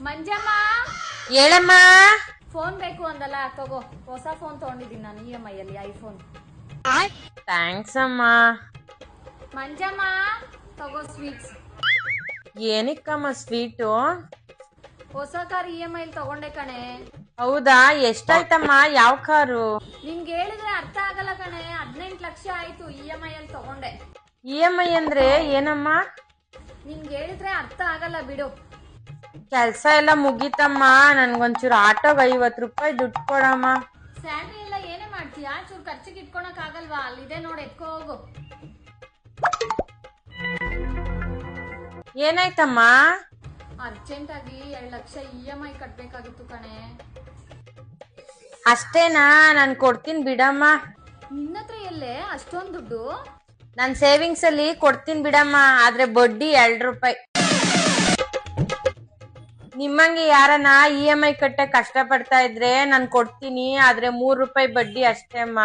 ಮಂಜಮ್ಮ ಹೇಳಮ್ಮ. ಫೋನ್ ಬೇಕು ಅಂದಲ್ಲ, ತಗೋ. ಹೊಸ ಫೋನ್ ತಗೊಂಡಿದ್ದೀನಿ ನಾನು EMI ಅಲ್ಲಿ, ಐಫೋನ್. ಥ್ಯಾಂಕ್ಸ್ ಅಮ್ಮ. ಮಂಜಮ್ಮ ತಗೋ ಸ್ವೀಟ್ಸ್. ಏನಕ್ಕಮ್ಮ ಸ್ವೀಟು? ಹೊಸ ಕಾರ್ EMI ಅಲ್ಲಿ ತಗೊಂಡೆ ಕಣೆ. ಹೌದಾ, ಎಷ್ಟಾಯ್ತಮ್ಮ? ಯಾವ ಕಾರು? ನಿಂಗೆ ಹೇಳಿದ್ರೆ ಅರ್ಥ ಆಗಲ್ಲ ಕಣೆ. 18 ಲಕ್ಷ ಆಯ್ತು EMI ಅಲ್ಲಿ ತಗೊಂಡೆ. EMI ಅಂದ್ರೆ ಏನಮ್ಮ? ನಿಂಗೆ ಹೇಳಿದ್ರೆ ಅರ್ಥ ಆಗಲ್ಲ ಬಿಡು. ಕೆಲ್ಸ ಎಲ್ಲ ಮುಗೀತಮ್ಮ, ನನ್ಗೊಂಚೂರು ಆಟೋಗೆ 50 ರೂಪಾಯಿ ದುಡ್ಡು ಕೊಡಮ್ಮ. ಸ್ಯಾಲ್ರಿ ಎಲ್ಲ ಏನೇ ಮಾಡ್ತೀಯಾ? ಚೂರು ಖರ್ಚಿಗೆ ಇಟ್ಕೊಳಕ್ ಆಗಲ್ವಾ? ಅಲ್ಲಿದೆ ನೋಡಿ, ಎತ್ಕೋ ಹೋಗು. ಏನಾಯ್ತಮ್ಮ? ಅರ್ಜೆಂಟ್ ಆಗಿ 2 ಲಕ್ಷ EMI ಕಟ್ಬೇಕಾಗಿತ್ತು ಕಣೆ. ಅಷ್ಟೇನಾ? ನಾನು ಕೊಡ್ತೀನಿ ಬಿಡಮ್ಮ. ನಿನ್ನತ್ರ ಎಲ್ಲೇ ಅಷ್ಟೊಂದು ದುಡ್ಡು? ನನ್ನ ಸೇವಿಂಗ್ಸ್ ಅಲ್ಲಿ ಕೊಡ್ತೀನಿ ಬಿಡಮ್ಮ, ಆದ್ರೆ ಬಡ್ಡಿ 2 ರೂಪಾಯಿ. ನಿಮ್ಮಂಗೆ ಯಾರನ್ನ EMI ಕಟ್ಟ ಕಷ್ಟ ಪಡ್ತಾ ಇದ್ರೆ ನಾನು ಕೊಡ್ತೀನಿ, ಆದ್ರೆ 3 ರೂಪಾಯಿ ಬಡ್ಡಿ ಅಷ್ಟೇ ಅಮ್ಮ.